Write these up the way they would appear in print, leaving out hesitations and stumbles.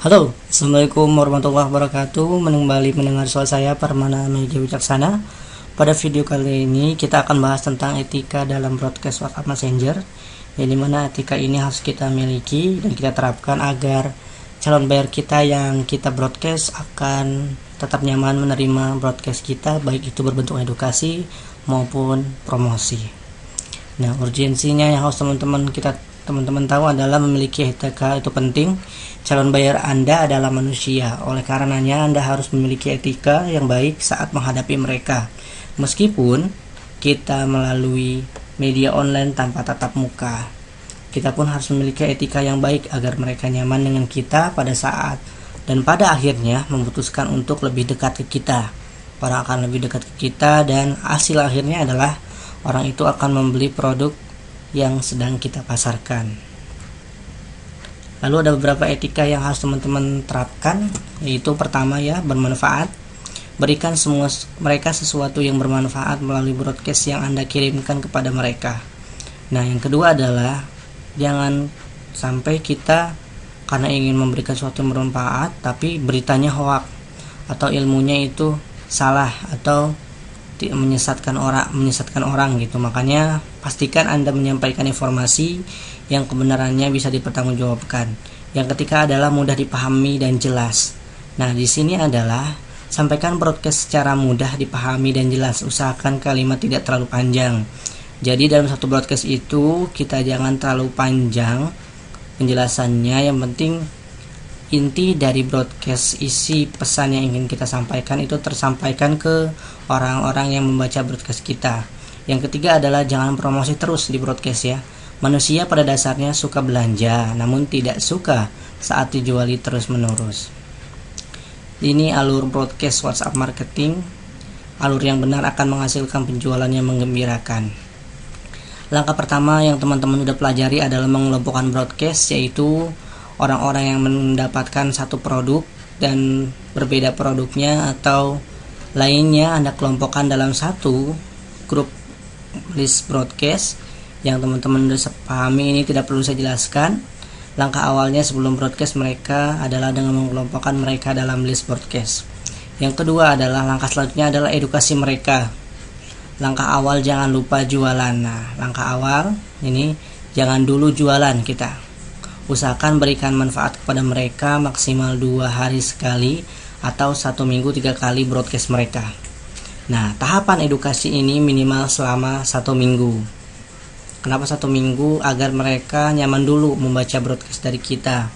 Halo, Assalamualaikum warahmatullahi wabarakatuh. Kembali mendengar suara saya, Parmana Media Wicaksana. Pada video kali ini kita akan bahas tentang etika dalam broadcast WhatsApp Messenger, yang dimana etika ini harus kita miliki dan kita terapkan agar calon buyer kita yang kita broadcast akan tetap nyaman menerima broadcast kita, baik itu berbentuk edukasi maupun promosi. Nah, urgensinya yang harus teman-teman tahu adalah memiliki etika itu penting. Calon buyer Anda adalah manusia, oleh karenanya Anda harus memiliki etika yang baik saat menghadapi mereka. Meskipun kita melalui media online tanpa tatap muka, kita pun harus memiliki etika yang baik agar mereka nyaman dengan kita pada saat dan pada akhirnya memutuskan untuk lebih dekat ke kita. Orang akan lebih dekat ke kita dan hasil akhirnya adalah orang itu akan membeli produk yang sedang kita pasarkan. Lalu ada beberapa etika yang harus teman-teman terapkan, yaitu pertama bermanfaat. Berikan mereka sesuatu yang bermanfaat melalui broadcast yang Anda kirimkan kepada mereka. Nah, yang kedua adalah jangan sampai kita karena ingin memberikan sesuatu yang bermanfaat tapi beritanya hoax atau ilmunya itu salah atau menyesatkan orang gitu. Makanya pastikan Anda menyampaikan informasi yang kebenarannya bisa dipertanggungjawabkan. Yang ketiga adalah mudah dipahami dan jelas. Nah, di sini adalah sampaikan broadcast secara mudah dipahami dan jelas. Usahakan kalimat tidak terlalu panjang. Jadi dalam satu broadcast itu kita jangan terlalu panjang penjelasannya. Yang penting inti dari broadcast, isi pesan yang ingin kita sampaikan itu tersampaikan ke orang-orang yang membaca broadcast kita. Yang ketiga adalah jangan promosi terus di broadcast ya. Manusia pada dasarnya suka belanja, namun tidak suka saat dijuali terus-menerus. Ini alur broadcast WhatsApp marketing. Alur yang benar akan menghasilkan penjualan yang menggembirakan. Langkah pertama yang teman-teman sudah pelajari adalah mengelompokkan broadcast, yaitu orang-orang yang mendapatkan satu produk dan berbeda produknya atau lainnya Anda kelompokkan dalam satu grup list broadcast. Yang teman-teman sudah pahami ini tidak perlu saya jelaskan. Langkah awalnya sebelum broadcast mereka adalah dengan mengelompokkan mereka dalam list broadcast. Yang kedua adalah langkah selanjutnya adalah edukasi mereka. Langkah awal jangan lupa jualan. Nah, langkah awal ini jangan dulu jualan kita. Usahakan berikan manfaat kepada mereka maksimal 2 hari sekali atau 1 minggu 3 kali broadcast mereka. Nah, tahapan edukasi ini minimal selama 1 minggu. Kenapa 1 minggu? Agar mereka nyaman dulu membaca broadcast dari kita.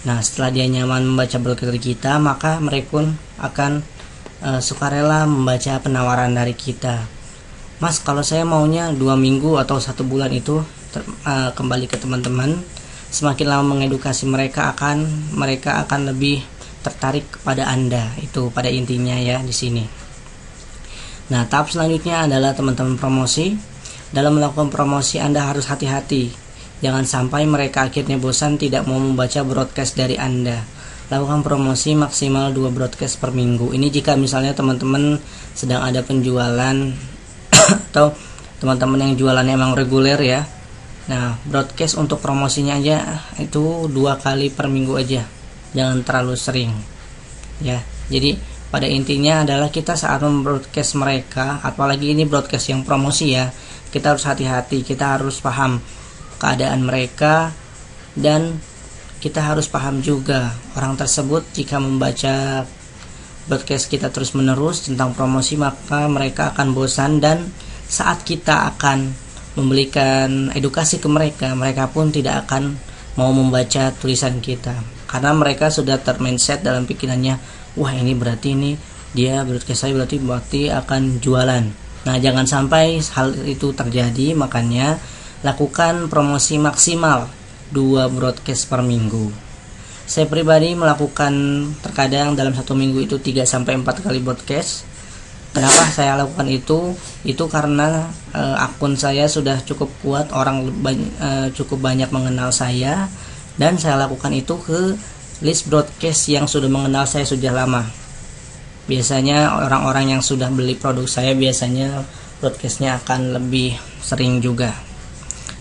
Nah, setelah dia nyaman membaca broadcast dari kita, maka mereka pun akan sukarela membaca penawaran dari kita. Mas, kalau saya maunya 2 minggu atau 1 bulan itu kembali ke teman-teman. Semakin lama mengedukasi mereka akan lebih tertarik kepada Anda. Itu pada intinya ya di sini. Nah, tahap selanjutnya adalah teman-teman promosi. Dalam melakukan promosi Anda harus hati-hati. Jangan sampai mereka akhirnya bosan tidak mau membaca broadcast dari Anda. Lakukan promosi maksimal 2 broadcast per minggu. Ini jika misalnya teman-teman sedang ada penjualan atau teman-teman yang jualannya emang reguler ya. Nah, broadcast untuk promosinya aja itu 2 kali per minggu aja. Jangan terlalu sering. Ya. Jadi pada intinya adalah kita saat membroadcast mereka, apalagi ini broadcast yang promosi ya, kita harus hati-hati, kita harus paham keadaan mereka dan kita harus paham juga orang tersebut jika membaca broadcast kita terus-menerus tentang promosi maka mereka akan bosan dan saat kita akan memberikan edukasi ke mereka, mereka pun tidak akan mau membaca tulisan kita karena mereka sudah termindset dalam pikirannya, wah ini berarti ini dia broadcast saya berarti akan jualan. Nah, jangan sampai hal itu terjadi, makanya lakukan promosi maksimal 2 broadcast per minggu. Saya pribadi melakukan terkadang dalam 1 minggu itu 3-4 kali broadcast. Kenapa saya lakukan itu? Itu karena akun saya sudah cukup kuat, orang cukup banyak mengenal saya, dan saya lakukan itu ke list broadcast yang sudah mengenal saya sudah lama. Biasanya orang-orang yang sudah beli produk saya biasanya broadcastnya akan lebih sering juga.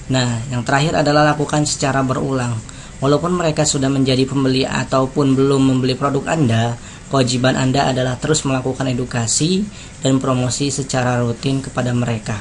Nah, yang terakhir adalah lakukan secara berulang. Walaupun mereka sudah menjadi pembeli ataupun belum membeli produk Anda, kewajiban Anda adalah terus melakukan edukasi dan promosi secara rutin kepada mereka.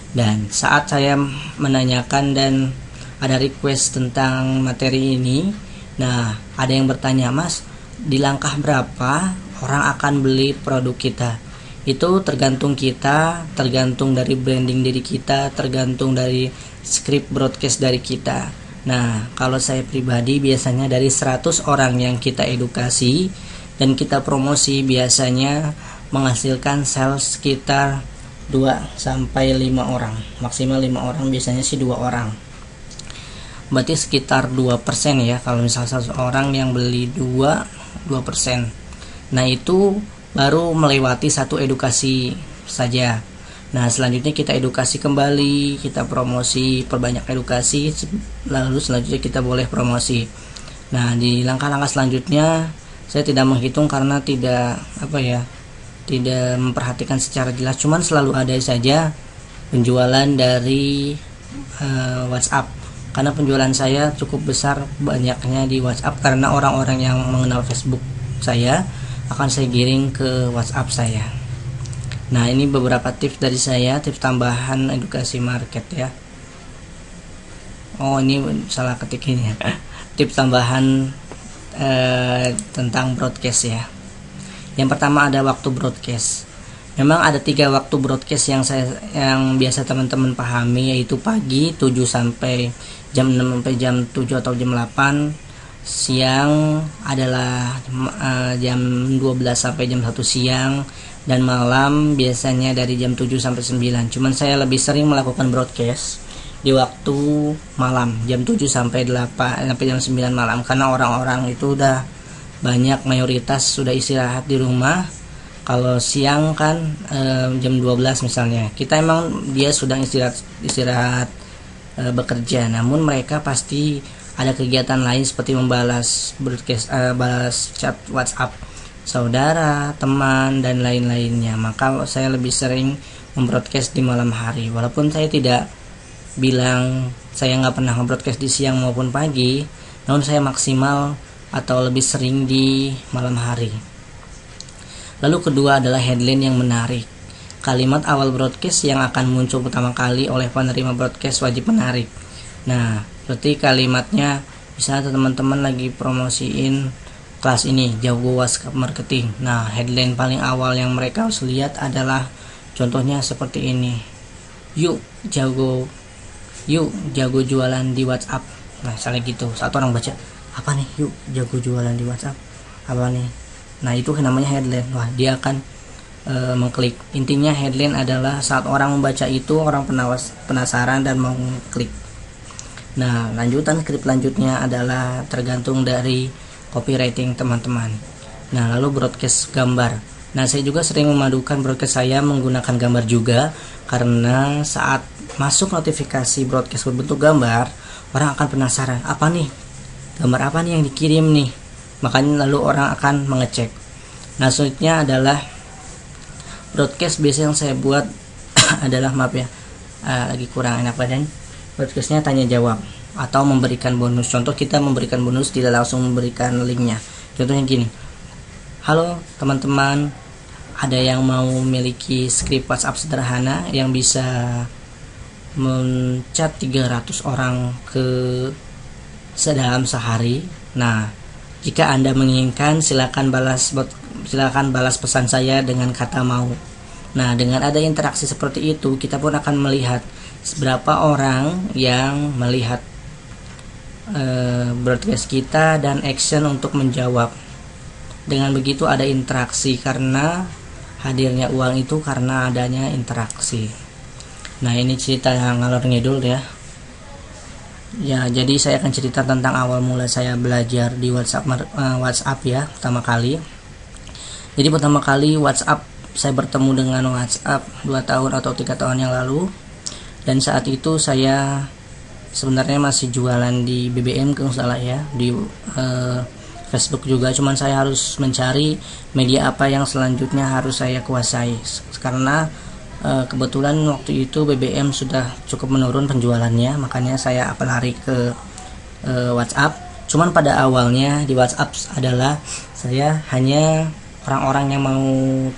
Dan saat saya menanyakan dan ada request tentang materi ini, nah ada yang bertanya, Mas, di langkah berapa orang akan beli produk kita? Itu tergantung kita, tergantung dari branding diri kita, tergantung dari script broadcast dari kita. Nah, kalau saya pribadi biasanya dari 100 orang yang kita edukasi dan kita promosi biasanya menghasilkan sales sekitar 2-5 orang. Maksimal 5 orang, biasanya sih 2 orang. Berarti sekitar 2% ya, kalau misalnya 100 orang yang beli 2%. Nah, itu baru melewati satu edukasi saja. Nah, selanjutnya kita edukasi kembali, kita promosi, perbanyak edukasi, lalu selanjutnya kita boleh promosi. Nah, di langkah-langkah selanjutnya saya tidak menghitung karena tidak memperhatikan secara jelas, cuman selalu ada saja penjualan dari WhatsApp. Karena penjualan saya cukup besar banyaknya di WhatsApp karena orang-orang yang mengenal Facebook saya akan saya giring ke WhatsApp saya. Nah, ini beberapa tips dari saya, tips tambahan edukasi market ya. Oh, ini salah ketik ini ya. Tips tambahan tentang broadcast ya. Yang pertama ada waktu broadcast. Memang ada 3 waktu broadcast yang biasa teman-teman pahami, yaitu pagi 7 sampai jam 6 sampai jam 7 atau jam 8. Siang adalah jam 12 sampai jam 1 siang, dan malam biasanya dari jam 7 sampai 9. Cuman saya lebih sering melakukan broadcast di waktu malam, jam 7 sampai 8 sampai jam 9 malam, karena orang-orang itu udah banyak, mayoritas sudah istirahat di rumah. Kalau siang kan jam 12 misalnya, kita emang dia sudah istirahat bekerja, namun mereka pasti ada kegiatan lain seperti membalas broadcast, balas chat WhatsApp saudara, teman, dan lain-lainnya. Maka saya lebih sering membroadcast di malam hari. Walaupun saya tidak bilang saya nggak pernah membroadcast di siang maupun pagi, namun saya maksimal atau lebih sering di malam hari. Lalu kedua adalah headline yang menarik. Kalimat awal broadcast yang akan muncul pertama kali oleh penerima broadcast wajib menarik. Nah, seperti kalimatnya, misalnya teman-teman lagi promosiin kelas ini, jago WhatsApp marketing. Nah, headline paling awal yang mereka harus lihat adalah contohnya seperti ini. Yuk jago jualan di WhatsApp. Nah, misalnya gitu. Satu orang baca, apa nih? Yuk jago jualan di WhatsApp. Apa nih? Nah, itu namanya headline. Wah, dia akan mengklik. Intinya headline adalah saat orang membaca itu, orang penasaran dan mau klik. Nah, lanjutan skrip lanjutnya adalah tergantung dari copywriting teman-teman. Nah, lalu broadcast gambar. Nah, saya juga sering memadukan broadcast saya menggunakan gambar juga, karena saat masuk notifikasi broadcast berbentuk gambar, orang akan penasaran, apa nih? Gambar apa nih yang dikirim nih? Makanya lalu orang akan mengecek. Nah, selanjutnya adalah broadcast biasa yang saya buat adalah, maaf ya, lagi kurang enak badan. Broadcastnya tanya jawab atau memberikan bonus. Contoh, kita memberikan bonus, tidak langsung memberikan linknya. Contohnya gini, halo teman-teman, ada yang mau memiliki script WhatsApp sederhana yang bisa menchat 300 orang ke dalam sehari. Nah, jika Anda menginginkan, silakan balas pesan saya dengan kata mau. Nah, dengan ada interaksi seperti itu, kita pun akan melihat berapa orang yang melihat broadcast kita dan action untuk menjawab. Dengan begitu ada interaksi, karena hadirnya uang itu karena adanya interaksi. Nah, ini cerita yang ngalor ngidul ya. Ya, jadi saya akan cerita tentang awal mula saya belajar di WhatsApp ya, pertama kali. Jadi pertama kali WhatsApp, saya bertemu dengan WhatsApp 2 tahun atau 3 tahun yang lalu. Dan saat itu saya sebenarnya masih jualan di BBM kalau salah ya, di Facebook juga. Cuman saya harus mencari media apa yang selanjutnya harus saya kuasai, karena kebetulan waktu itu BBM sudah cukup menurun penjualannya. Makanya saya lari ke WhatsApp. Cuman pada awalnya di WhatsApp adalah saya hanya orang-orang yang mau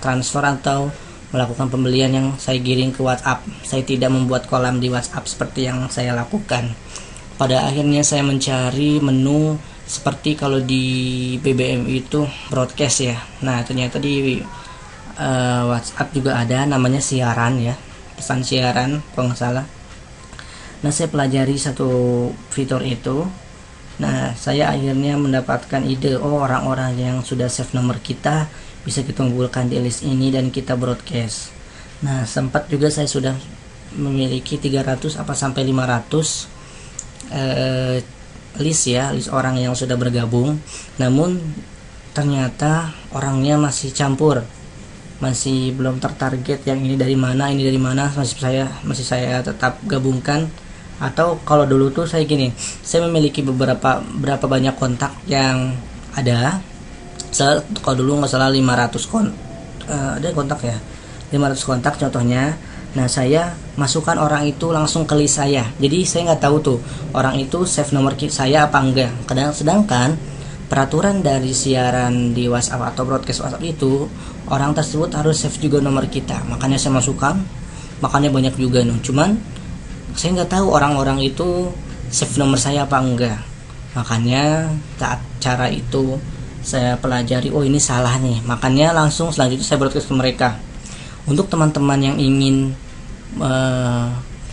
transfer atau melakukan pembelian yang saya giring ke WhatsApp. Saya tidak membuat kolam di WhatsApp seperti yang saya lakukan. Pada akhirnya saya mencari menu seperti kalau di BBM itu broadcast ya. Nah ternyata di WhatsApp juga ada namanya siaran ya, pesan siaran kalau nggak salah. Nah saya pelajari satu fitur itu. Nah saya akhirnya mendapatkan ide, orang-orang yang sudah save nomor kita bisa kita kumpulkan di list ini dan kita broadcast. Nah sempat juga saya sudah memiliki 300 apa sampai 500 list orang yang sudah bergabung. Namun ternyata orangnya masih campur, masih belum tertarget, yang ini dari mana masih saya tetap gabungkan. Atau kalau dulu tuh saya gini, saya memiliki berapa banyak kontak yang ada. Kalau dulu nggak salah 500 ada kontak ya, 500 kontak contohnya. Nah saya masukkan orang itu langsung ke list saya, jadi saya nggak tahu tuh orang itu save nomor saya apa enggak. Sedangkan peraturan dari siaran di WhatsApp atau broadcast WhatsApp itu, orang tersebut harus save juga nomor kita. Makanya saya masukkan, makanya banyak juga nih. Cuman saya nggak tahu orang-orang itu save nomor saya apa enggak. Makanya saat cara itu saya pelajari, oh ini salah nih. Makanya langsung selanjutnya saya broadcast ke mereka. Untuk teman-teman yang ingin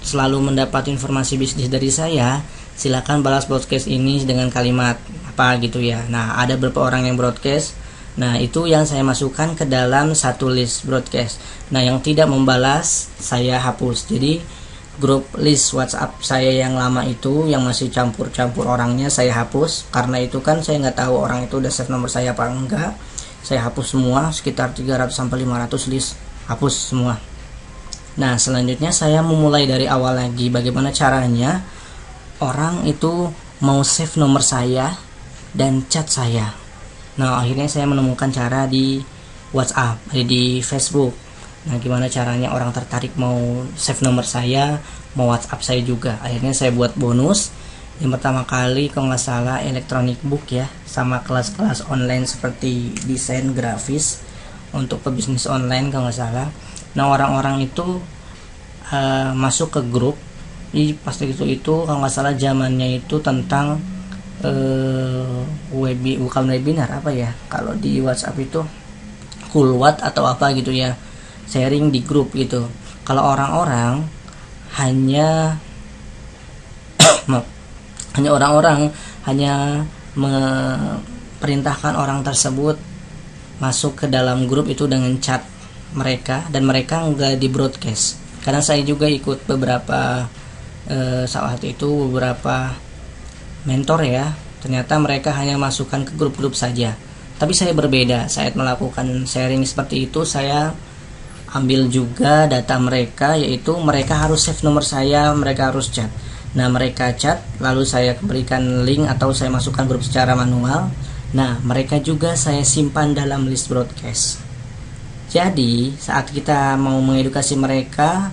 selalu mendapat informasi bisnis dari saya, silakan balas broadcast ini dengan kalimat apa gitu ya. Nah ada beberapa orang yang broadcast, nah itu yang saya masukkan ke dalam satu list broadcast. Nah yang tidak membalas saya hapus. Jadi grup list WhatsApp saya yang lama itu, yang masih campur-campur orangnya, saya hapus. Karena itu kan saya nggak tahu orang itu udah save nomor saya apa enggak. Saya hapus semua, sekitar 300 sampai 500 list, hapus semua. Nah selanjutnya saya memulai dari awal lagi. Bagaimana caranya orang itu mau save nomor saya dan chat saya. Nah akhirnya saya menemukan cara di WhatsApp, di Facebook. Nah gimana caranya orang tertarik mau save nomor saya, mau WhatsApp saya juga. Akhirnya saya buat bonus. Yang pertama kali kalau nggak salah electronic book ya, sama kelas-kelas online seperti desain grafis untuk pebisnis online kalau nggak salah. Nah orang-orang itu masuk ke grup. Pas itu kalau nggak salah zamannya itu tentang bukan webinar apa ya, kalau di WhatsApp itu kulwat atau apa gitu ya, sharing di grup gitu. Kalau orang-orang hanya memerintahkan orang tersebut masuk ke dalam grup itu dengan chat mereka, dan mereka nggak di broadcast. Karena saya juga ikut beberapa saat itu beberapa mentor ya, ternyata mereka hanya masukkan ke grup-grup saja. Tapi saya berbeda, saat melakukan sharing seperti itu saya ambil juga data mereka, yaitu mereka harus save nomor saya, mereka harus chat. Nah mereka chat, lalu saya berikan link atau saya masukkan grup secara manual. Nah mereka juga saya simpan dalam list broadcast. Jadi saat kita mau mengedukasi mereka,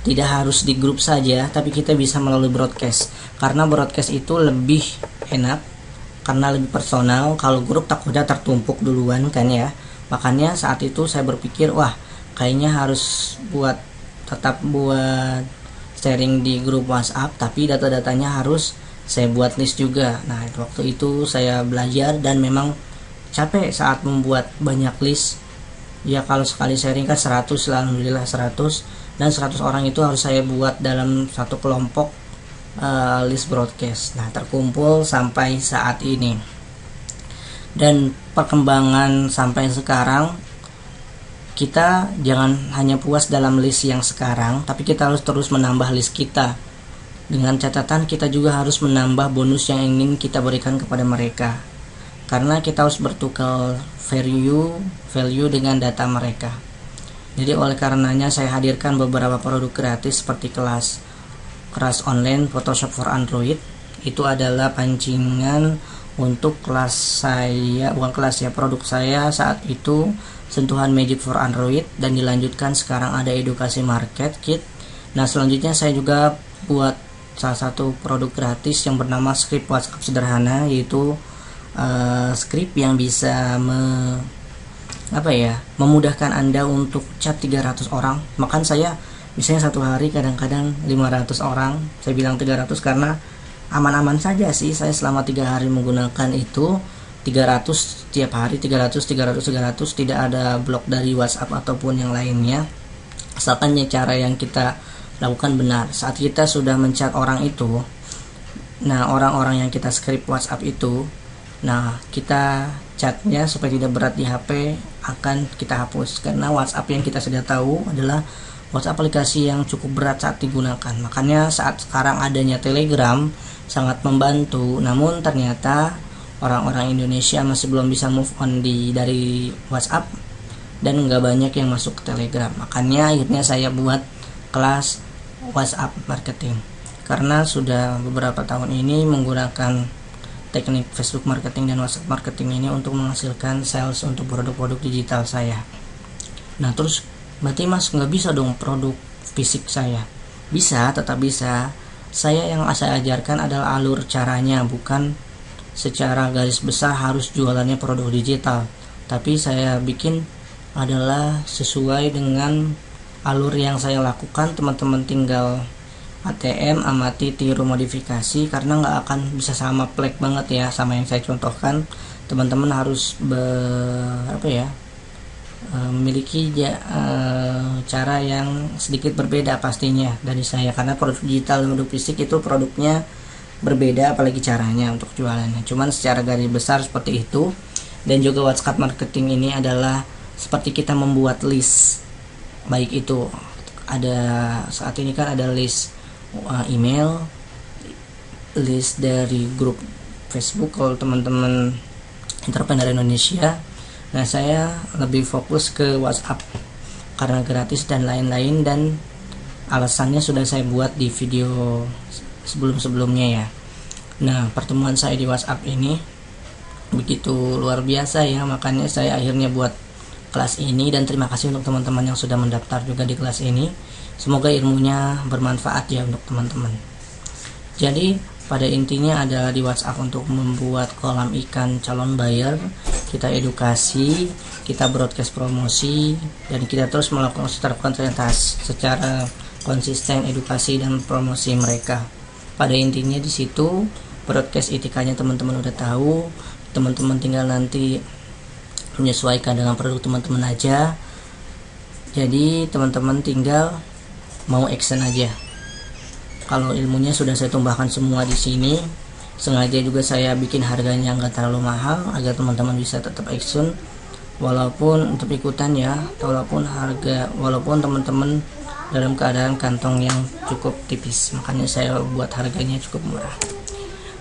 tidak harus di grup saja, tapi kita bisa melalui broadcast. Karena broadcast itu lebih enak, karena lebih personal. Kalau grup takutnya tertumpuk duluan kan ya. Makanya saat itu saya berpikir, wah kayaknya harus tetap buat sharing di grup WhatsApp, tapi data-datanya harus saya buat list juga. Nah waktu itu saya belajar dan memang capek saat membuat banyak list ya. Kalau sekali sharing kan 100, alhamdulillah 100, dan 100 orang itu harus saya buat dalam satu kelompok list broadcast. Nah terkumpul sampai saat ini, dan perkembangan sampai sekarang kita jangan hanya puas dalam list yang sekarang, tapi kita harus terus menambah list kita. Dengan catatan kita juga harus menambah bonus yang ingin kita berikan kepada mereka. Karena kita harus bertukar value dengan data mereka. Jadi oleh karenanya saya hadirkan beberapa produk gratis seperti kelas online Photoshop for Android. Itu adalah pancingan untuk kelas saya, bukan kelas ya, produk saya saat itu sentuhan Magic for Android, dan dilanjutkan sekarang ada edukasi market kit. Nah selanjutnya saya juga buat salah satu produk gratis yang bernama Script WhatsApp Sederhana, yaitu script yang bisa memudahkan Anda untuk chat 300 orang. Makan saya misalnya satu hari kadang-kadang 500 orang. Saya bilang 300 karena aman-aman saja sih, saya selama 3 hari menggunakan itu 300 tiap hari, 300 tidak ada blok dari WhatsApp ataupun yang lainnya, asalkan cara yang kita lakukan benar. Saat kita sudah menchat orang itu, nah orang-orang yang kita script WhatsApp itu, nah kita chatnya supaya tidak berat di HP akan kita hapus, karena WhatsApp yang kita sudah tahu adalah WhatsApp aplikasi yang cukup berat saat digunakan. Makanya saat sekarang adanya Telegram sangat membantu, namun ternyata orang-orang Indonesia masih belum bisa move on dari WhatsApp dan nggak banyak yang masuk ke Telegram. Makanya akhirnya saya buat kelas WhatsApp marketing, karena sudah beberapa tahun ini menggunakan teknik Facebook marketing dan WhatsApp marketing ini untuk menghasilkan sales untuk produk-produk digital saya. Nah terus berarti mas nggak bisa dong produk fisik saya? Bisa, tetap bisa. Yang saya ajarkan adalah alur caranya, bukan secara garis besar harus jualannya produk digital, tapi saya bikin adalah sesuai dengan alur yang saya lakukan. Teman-teman tinggal ATM, amati, tiru, modifikasi, karena nggak akan bisa sama plek banget ya sama yang saya contohkan. Teman-teman harus memiliki cara yang sedikit berbeda pastinya dari saya, karena produk digital dan produk fisik itu produknya berbeda, apalagi caranya untuk jualannya. Cuman secara garis besar seperti itu. Dan juga WhatsApp marketing ini adalah seperti kita membuat list, baik itu ada saat ini kan ada list email, list dari grup Facebook kalau teman-teman entrepreneur Indonesia. Nah saya lebih fokus ke WhatsApp karena gratis dan lain-lain, dan alasannya sudah saya buat di video sebelum-sebelumnya ya. Nah pertemuan saya di WhatsApp ini begitu luar biasa ya, makanya saya akhirnya buat kelas ini, dan terima kasih untuk teman-teman yang sudah mendaftar juga di kelas ini. Semoga ilmunya bermanfaat ya untuk teman-teman. Jadi pada intinya adalah di WhatsApp untuk membuat kolam ikan calon buyer, kita edukasi, kita broadcast promosi, dan kita terus melakukan secara konsisten edukasi dan promosi mereka. Pada intinya di situ broadcast etikanya teman-teman udah tahu, teman-teman tinggal nanti menyesuaikan dengan produk teman-teman aja. Jadi teman-teman tinggal mau action aja. Kalau ilmunya sudah saya tumbahkan semua di sini, sengaja juga saya bikin harganya nggak terlalu mahal agar teman-teman bisa tetap action, walaupun untuk ikutan ya, walaupun teman-teman dalam keadaan kantong yang cukup tipis, makanya saya buat harganya cukup murah.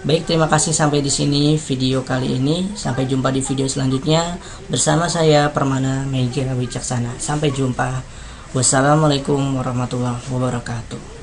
Baik, terima kasih sampai di sini video kali ini. Sampai jumpa di video selanjutnya bersama saya Permana Mega Wicaksana. Sampai jumpa. Wassalamualaikum warahmatullahi wabarakatuh.